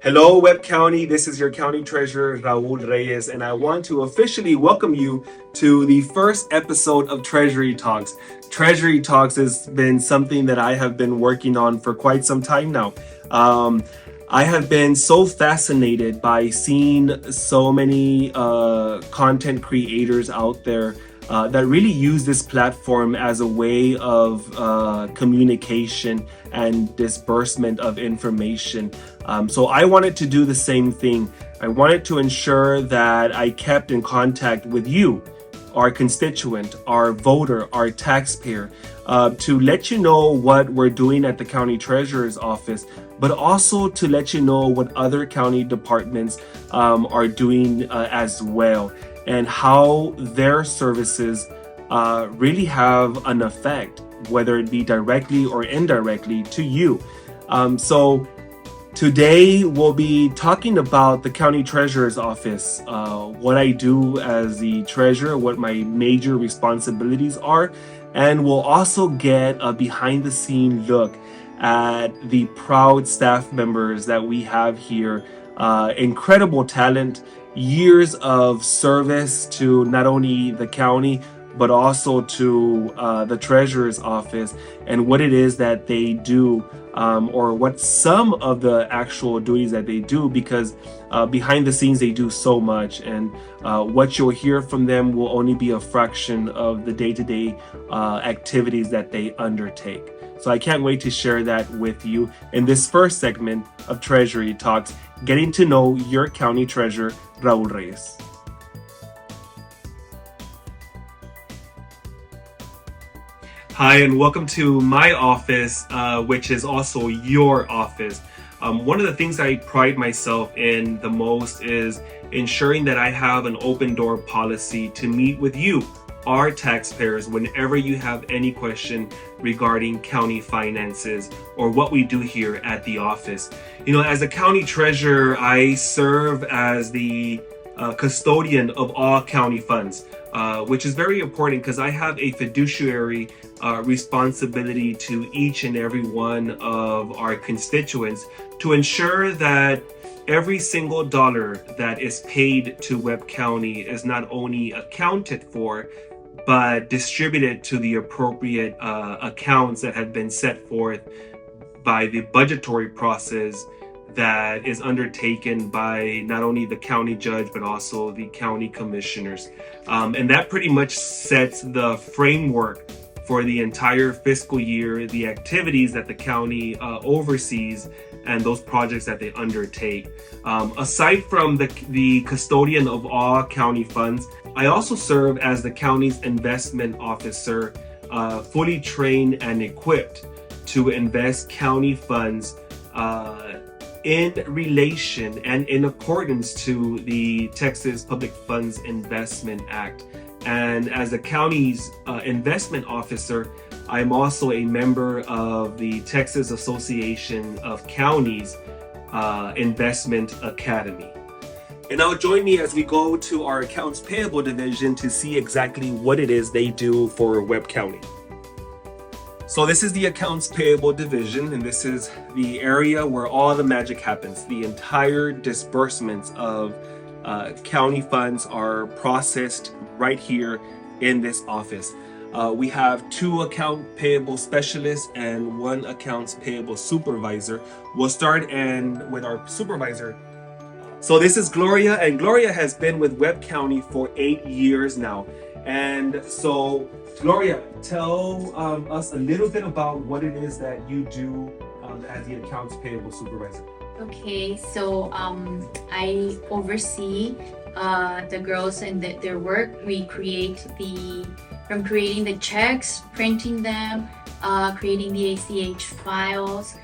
Hello, Webb County. This is your County Treasurer, Raul Reyes, and I want to officially welcome you to the first episode of Treasury Talks. Treasury Talks has been something that I have been working on for quite some time now. I have been so fascinated by seeing so many content creators out there that really use this platform as a way of communication and disbursement of information. So I wanted to do the same thing. I wanted to ensure that I kept in contact with you, our constituent, our voter, our taxpayer, to let you know what we're doing at the county treasurer's office, but also to let you know what other county departments are doing as well, and how their services really have an effect, whether it be directly or indirectly to you. So today we'll be talking about the county treasurer's office, what I do as the treasurer, what my major responsibilities are, and we'll also get a behind the scene look at the proud staff members that we have here. Incredible talent, years of service to not only the county but also to the treasurer's office, and what it is that they do, or what some of the actual duties that they do, because behind the scenes they do so much, and what you'll hear from them will only be a fraction of the day-to-day activities that they undertake. So I can't wait to share that with you in this first segment of Treasury Talks, getting to know your county treasurer, Raul Reyes. Hi, and welcome to my office, which is also your office. One of the things I pride myself in the most is ensuring that I have an open door policy to meet with you, our taxpayers, whenever you have any question regarding county finances or what we do here at the office. You know, as a county treasurer, I serve as the custodian of all county funds, which is very important because I have a fiduciary responsibility to each and every one of our constituents to ensure that every single dollar that is paid to Webb County is not only accounted for, but distributed to the appropriate accounts that have been set forth by the budgetary process that is undertaken by not only the county judge, but also the county commissioners. And that pretty much sets the framework for the entire fiscal year, the activities that the county oversees, and those projects that they undertake. Aside from the custodian of all county funds, I also serve as the county's investment officer, fully trained and equipped to invest county funds in relation and in accordance to the Texas Public Funds Investment Act. And as the county's investment officer, I'm also a member of the Texas Association of Counties Investment Academy. And now join me as we go to our accounts payable division to see exactly what it is they do for Webb County. So this is the accounts payable division, and this is the area where all the magic happens. The entire disbursements of county funds are processed right here in this office. We have 2 account payable specialists and 1 accounts payable supervisor. We'll start with our supervisor. So this is Gloria, and Gloria has been with Webb County for 8 years now. And so, Gloria, tell us a little bit about what it is that you do as the accounts payable supervisor. Okay, so I oversee the girls and their work. We from creating the checks, printing them, creating the ACH files,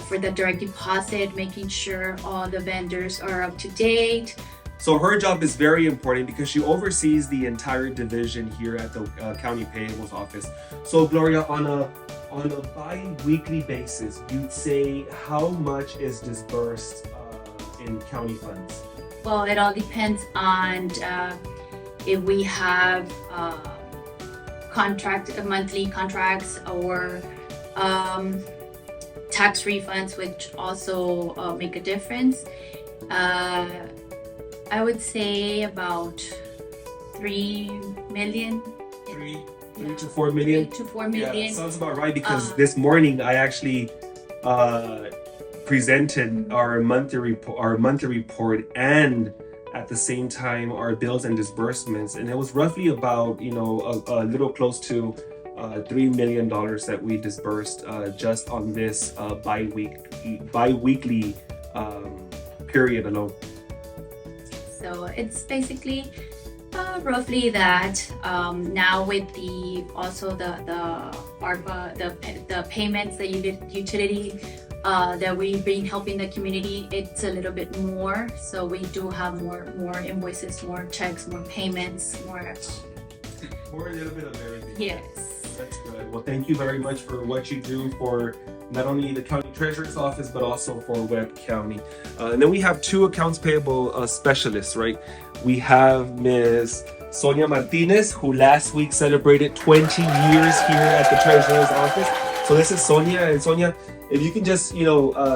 for the direct deposit, making sure all the vendors are up to date. So her job is very important because she oversees the entire division here at the county payables office. So Gloria, on a bi-weekly basis, you'd say how much is disbursed in county funds? Well, it all depends on if we have monthly contracts or tax refunds, which also make a difference. I would say about 3 million. 3 to 4 million. 3 to 4 million. Yeah, sounds about right, because this morning I actually presented our monthly report and at the same time our bills and disbursements, and it was roughly about a little close to $3 million that we disbursed just on this bi-weekly period alone. So it's basically roughly that. Now with the ARPA, the payments, the utility that we've been helping the community, it's a little bit more. So we do have more invoices, more checks, more payments, more a little bit of everything. Yes. That's good. Well, thank you very much for what you do for not only the county treasurer's office, but also for Webb County. And then we have two accounts payable specialists, right? We have Ms. Sonia Martinez, who last week celebrated 20 years here at the treasurer's office. So this is Sonia. And Sonia, if you can just,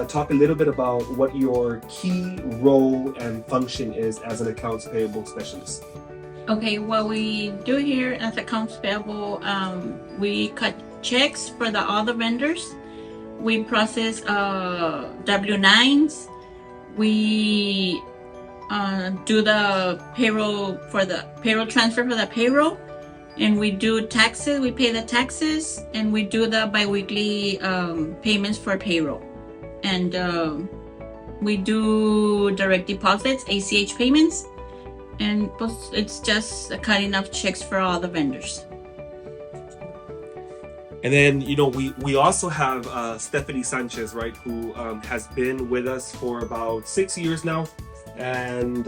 talk a little bit about what your key role and function is as an accounts payable specialist. Okay, what we do here as accounts payable, we cut checks for all the vendors. We process W-9s. We do the payroll transfer for the payroll, and we do taxes. We pay the taxes, and we do the biweekly payments for payroll, and we do direct deposits, ACH payments, and it's just a cutting of checks for all the vendors. And then, we also have Stephanie Sanchez, right, who has been with us for about 6 years now. And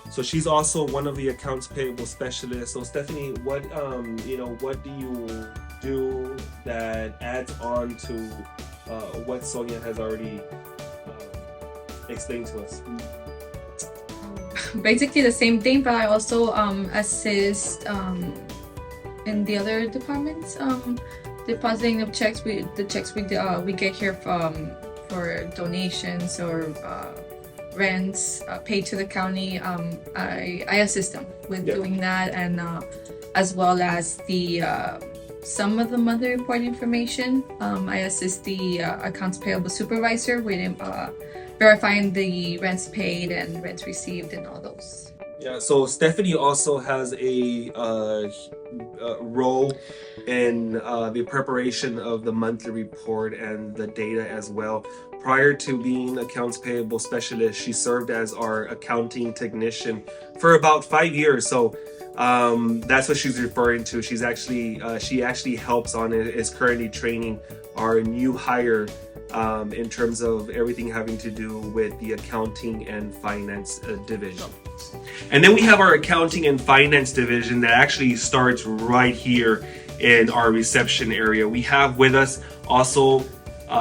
so she's also one of the accounts payable specialists. So Stephanie, what do you do that adds on to what Sonia has already explained to us? Basically the same thing, but I also assist in the other departments, depositing of checks. The checks we get here for donations or rents paid to the county. I assist them with doing that, and as well as the some of the monthly report information. I assist the accounts payable supervisor with verifying the rents paid and rents received and all those. Yeah, so Stephanie also has a role in the preparation of the monthly report and the data as well. Prior to being accounts payable specialist, she served as our accounting technician for about 5 years. So that's what she's referring to. She actually helps on it, is currently training our new hire in terms of everything having to do with the accounting and finance division. And then we have our accounting and finance division that actually starts right here in our reception area. We have with us also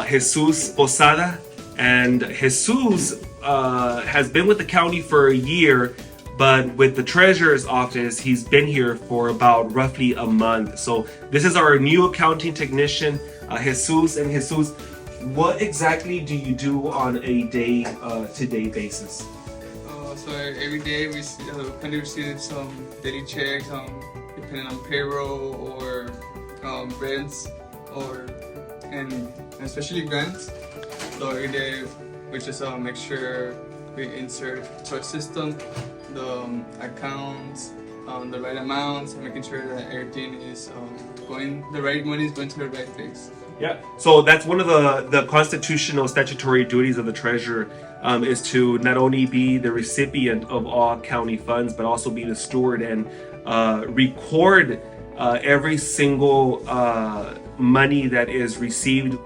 Jesus Posada, and Jesus has been with the county for a year, but with the treasurer's office, he's been here for about roughly a month. So this is our new accounting technician, Jesus. And Jesus, what exactly do you do on a day-to-day basis? So every day we kind of receive some daily checks, depending on payroll or rents, and especially rents. So every day we just make sure we insert to our system the accounts, the right amounts, and making sure that everything is the right money is going to the right place. Yeah, so that's one of the constitutional statutory duties of the treasurer, is to not only be the recipient of all county funds, but also be the steward and record every single money that is received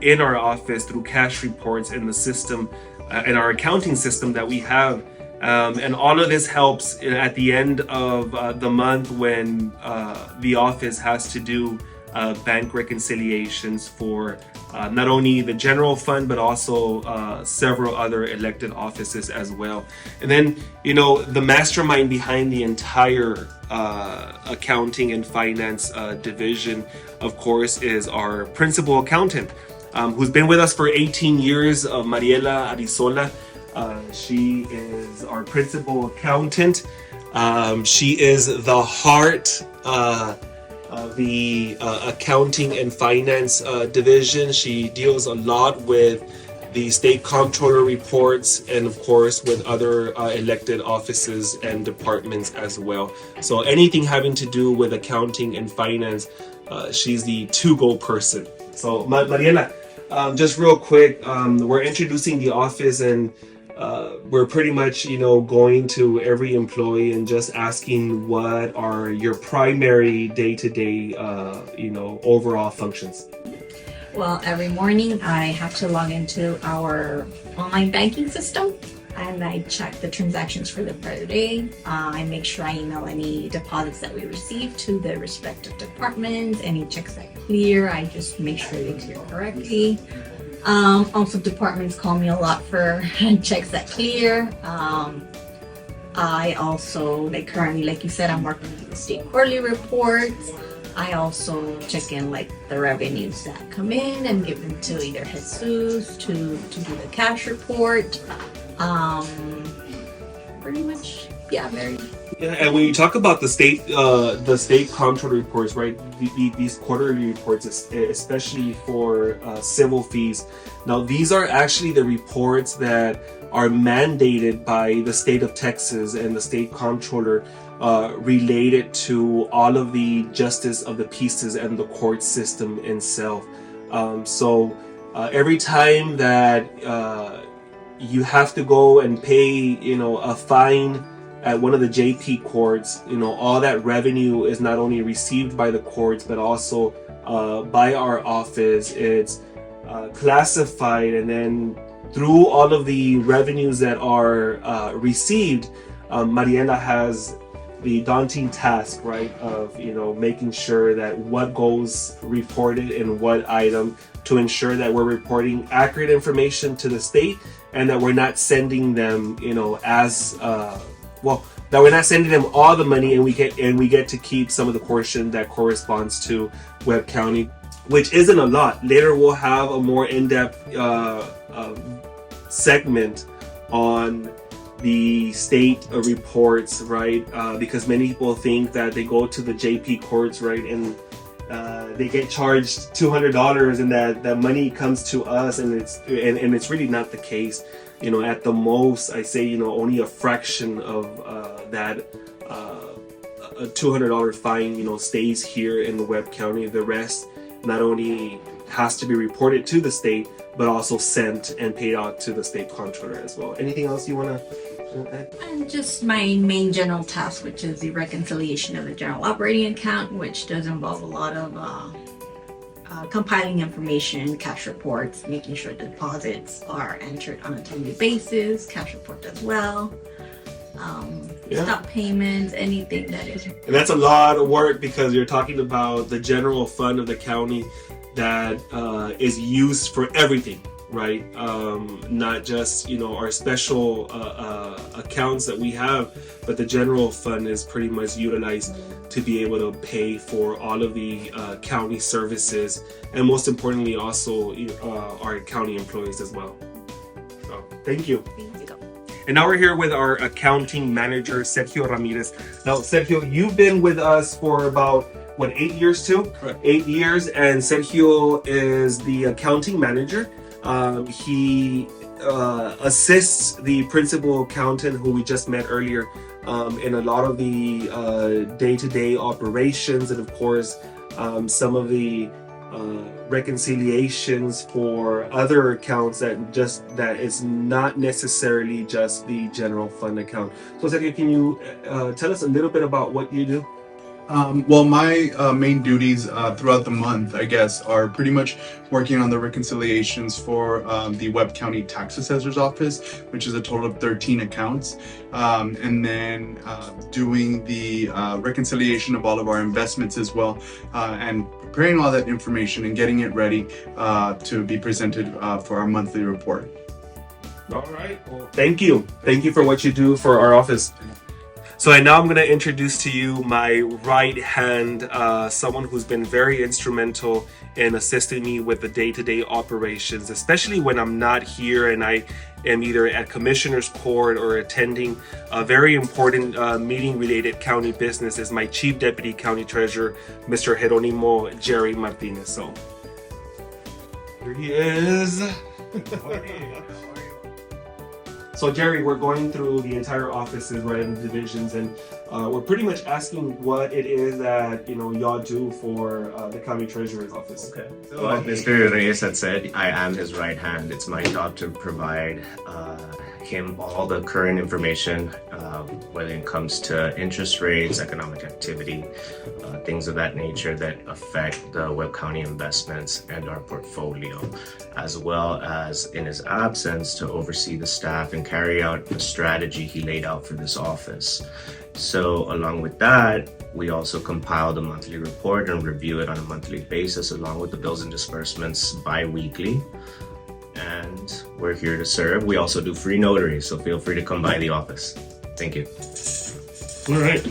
in our office through cash reports in the system, in our accounting system that we have. And all of this helps at the end of the month when the office has to do bank reconciliations for not only the general fund, but also several other elected offices as well. And then, the mastermind behind the entire accounting and finance division, of course, is our principal accountant. who's been with us for 18 years, Mariela Arizola. She is our principal accountant. She is the heart of the accounting and finance division. She deals a lot with the state comptroller reports and of course with other elected offices and departments as well. So anything having to do with accounting and finance, she's the to-go person. So Mariela, just real quick, we're introducing the office and we're pretty much, going to every employee and just asking what are your primary day-to-day, overall functions. Well, every morning I have to log into our online banking system and I check the transactions for the prior day. I make sure I email any deposits that we receive to the respective departments, any checks that clear, I just make sure they clear correctly. Also, departments call me a lot for checks that clear. I also, currently, like you said, I'm working with the state quarterly reports. I also check in the revenues that come in and give them to either Jesus to do the cash report. Pretty much, yeah, very. Yeah, and when you talk about the state comptroller reports, right? These quarterly reports, especially for civil fees. Now, these are actually the reports that are mandated by the state of Texas and the state comptroller. Related to all of the justice of the pieces and the court system itself. So every time that you have to go and pay, a fine at one of the JP courts, all that revenue is not only received by the courts, but also by our office. It's classified, and then through all of the revenues that are received, Mariela has the daunting task, right, of making sure that what goes reported in what item, to ensure that we're reporting accurate information to the state and that we're not sending them that we're not sending them all the money and we get to keep some of the portion that corresponds to Webb County, which isn't a lot. Later we'll have a more in-depth segment on the state reports, right? Because many people think that they go to the JP courts, right, and they get charged $200 and that money comes to us, and it's really not the case. At the most, I say only a fraction of that a $200 fine stays here in Webb County. The rest not only has to be reported to the state, but also sent and paid out to the state comptroller as well. Anything else you want to add? And just my main general task, which is the reconciliation of the general operating account, which does involve a lot of compiling information, cash reports, making sure deposits are entered on a timely basis, cash report as well. Stop payments, anything that is. And that's a lot of work because you're talking about the general fund of the county that is used for everything, right? Not just our special accounts that we have, but the general fund is pretty much utilized to be able to pay for all of the county services, and most importantly also our county employees as well. So thank you. And now we're here with our accounting manager, Sergio Ramirez. Now, Sergio, you've been with us for about 8 years too? Correct. 8 years, and Sergio is the accounting manager. He assists the principal accountant, who we just met earlier, in a lot of the day-to-day operations, and of course some of the reconciliations for other accounts that is not necessarily just the general fund account. So Sergio, can you tell us a little bit about what you do? Well, my main duties throughout the month, I guess, are pretty much working on the reconciliations for the Webb County Tax Assessor's Office, which is a total of 13 accounts, and then doing the reconciliation of all of our investments as well, and preparing all that information and getting it ready to be presented for our monthly report. All right. Well, thank you for what you do for our office. So and now I'm going to introduce to you my right hand, someone who's been very instrumental in assisting me with the day-to-day operations, especially when I'm not here and I am either at Commissioner's Court or attending a very important meeting-related county business, is my Chief Deputy County Treasurer, Mr. Jeronimo Jerry Martinez. So here he is. So Jerry, we're going through the entire offices, right, and the divisions, and we're pretty much asking what it is that y'all do for the county treasurer's office. Okay. So like Mr. Reyes had said, I am his right hand. It's my job to provide him all the current information, whether it comes to interest rates, economic activity, things of that nature that affect the Webb County investments and our portfolio, as well as in his absence to oversee the staff and carry out the strategy he laid out for this office. So along with that, we also compile the monthly report and review it on a monthly basis, along with the bills and disbursements bi-weekly. And we're here to serve. We also do free notaries, so feel free to come by the office. Thank you. All right.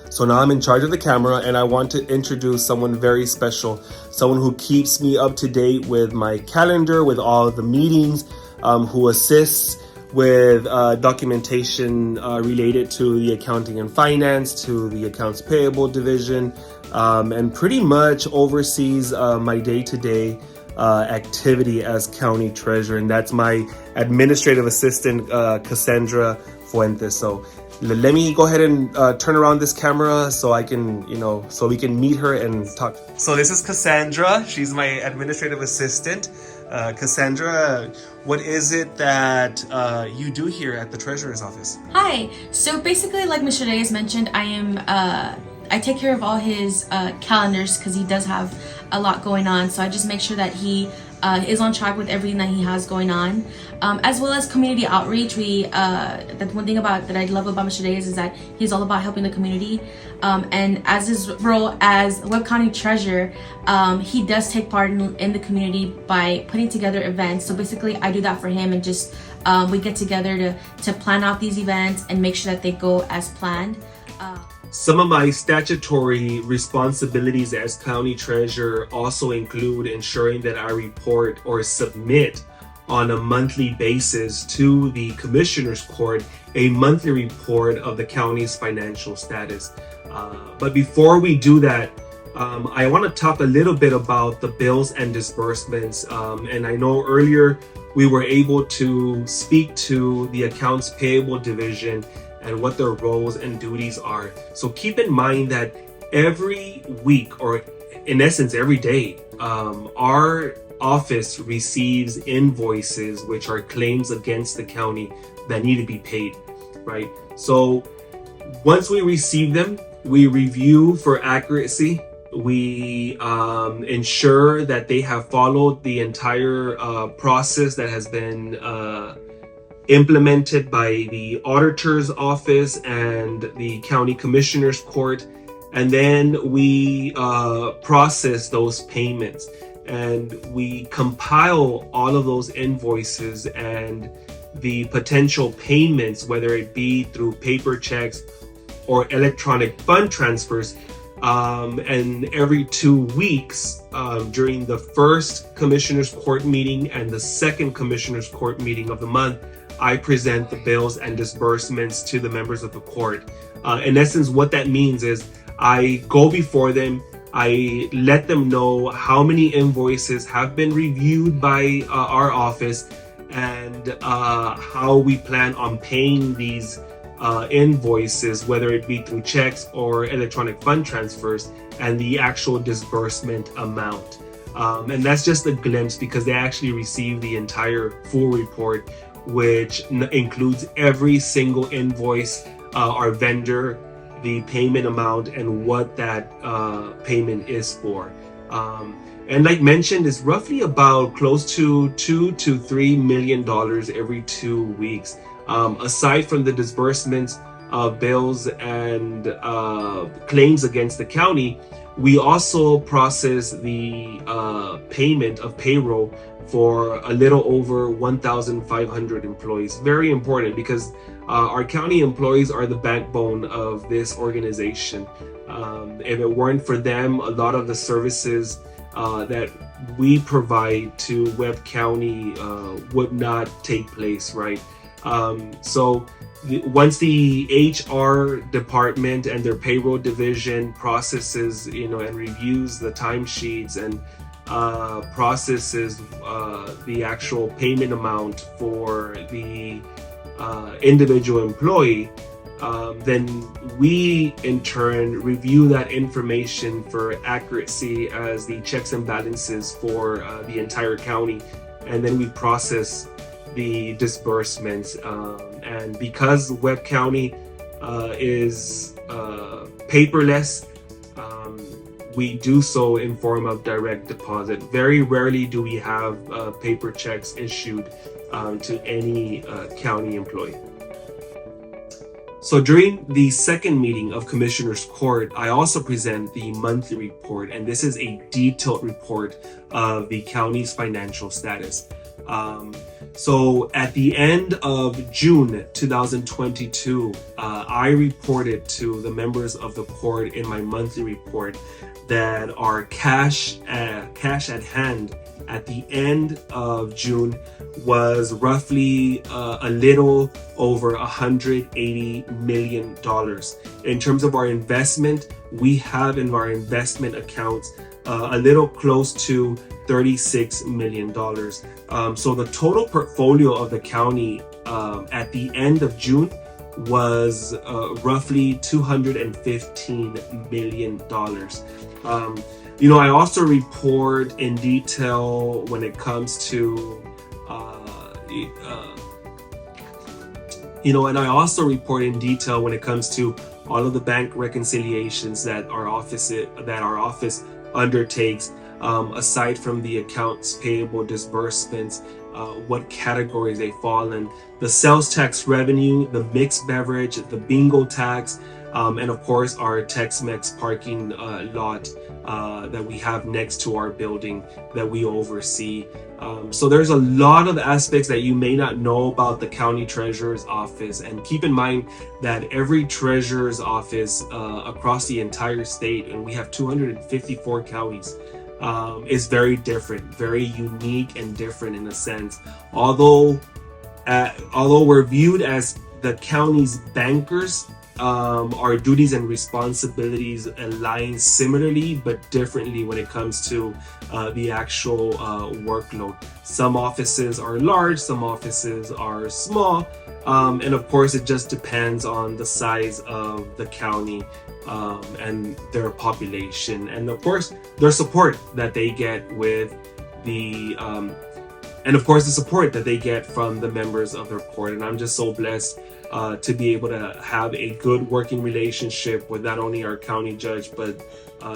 So now I'm in charge of the camera, and I want to introduce someone very special, someone who keeps me up to date with my calendar, with all of the meetings, who assists with documentation related to the accounting and finance, to the accounts payable division, and pretty much oversees my day-to-day activity as county treasurer, and that's my administrative assistant, Cassandra Fuentes. So let me go ahead and turn around this camera so I can, so we can meet her and talk. So this is Cassandra. She's my administrative assistant. Cassandra, what is it that you do here at the treasurer's office? Hi. So basically, like Mr. Reyes mentioned, I take care of all his calendars because he does have a lot going on. So I just make sure that he is on track with everything that he has going on, as well as community outreach. That's one thing that I love about Mr. Reyes is that he's all about helping the community. And as his role as Webb County Treasurer, he does take part in the community by putting together events. So basically, I do that for him, and just we get together to plan out these events and make sure that they go as planned. Some of my statutory responsibilities as county treasurer also include ensuring that I report or submit on a monthly basis to the Commissioner's Court a monthly report of the county's financial status. But before we do that, I want to talk a little bit about the bills and disbursements. And I know earlier we were able to speak to the accounts payable division and what their roles and duties are. So keep in mind that every week, or in essence every day, our office receives invoices, which are claims against the county that need to be paid, right? So once we receive them, we review for accuracy. We ensure that they have followed the entire process that has been implemented by the auditor's office and the county commissioner's court, and then we process those payments, and we compile all of those invoices and the potential payments, whether it be through paper checks or electronic fund transfers. And every 2 weeks, during the first commissioner's court meeting and the second commissioner's court meeting of the month, I present the bills and disbursements to the members of the court. In essence, what that means is I go before them, I let them know how many invoices have been reviewed by our office, and how we plan on paying these invoices, whether it be through checks or electronic fund transfers, and the actual disbursement amount. And that's just a glimpse, because they actually receive the entire full report, which includes every single invoice, our vendor, the payment amount, and what that payment is for. And like mentioned, it's roughly about close to $2 to $3 million every 2 weeks. Aside from the disbursements of bills and claims against the county, we also process the payment of payroll for a little over 1,500 employees. Very important, because Our county employees are the backbone of this organization. If it weren't for them, a lot of the services that we provide to Webb County would not take place, right? Once the HR department and their payroll division processes, and reviews the timesheets and processes the actual payment amount for the individual employee, then we in turn review that information for accuracy as the checks and balances for the entire county, and then we process the disbursements. And because Webb County is paperless, we do so in form of direct deposit. Very rarely do we have paper checks issued to any county employee. So during the second meeting of Commissioners Court, I also present the monthly report, and this is a detailed report of the county's financial status. So at the end of June 2022, I reported to the members of the court in my monthly report that our cash at hand at the end of June was roughly a little over $180 million. In terms of our investment, we have in our investment accounts a little close to $36 million. So the total portfolio of the county at the end of June was roughly $215 million. I also report in detail when it comes to and I also report in detail when it comes to all of the bank reconciliations that our office undertakes, aside from the accounts payable disbursements, what categories they fall in, the sales tax revenue, the mixed beverage, the bingo tax, and of course our Tex-Mex parking lot that we have next to our building that we oversee. So there's a lot of aspects that you may not know about the county treasurer's office, and keep in mind that every treasurer's office across the entire state, and we have 254 counties, is very different, very unique and different in a sense. Although we're viewed as the county's bankers, our duties and responsibilities align similarly but differently when it comes to the actual workload. Some offices are large, some offices are small, and of course it just depends on the size of the county and their population, and of course their support that they get with the support that they get from the members of their court. And I'm just so blessed to be able to have a good working relationship with not only our county judge, but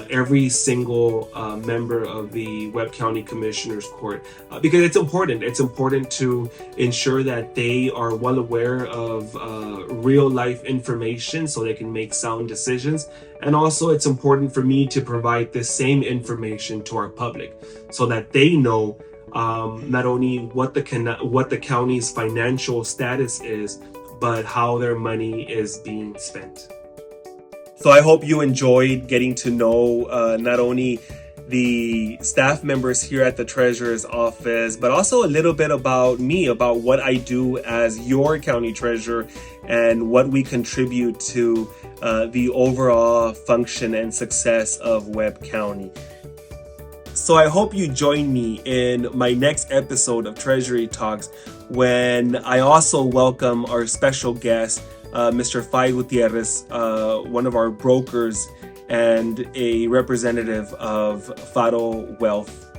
every single member of the Webb County Commissioners Court, because it's important. It's important to ensure that they are well aware of real life information so they can make sound decisions. And also it's important for me to provide this same information to our public so that they know not only what the county's financial status is, but how their money is being spent. So I hope you enjoyed getting to know not only the staff members here at the Treasurer's office, but also a little bit about me, about what I do as your county treasurer and what we contribute to the overall function and success of Webb County. So I hope you join me in my next episode of Treasury Talks, when I also welcome our special guest, Mr. Fay Gutierrez, one of our brokers and a representative of Faro Wealth.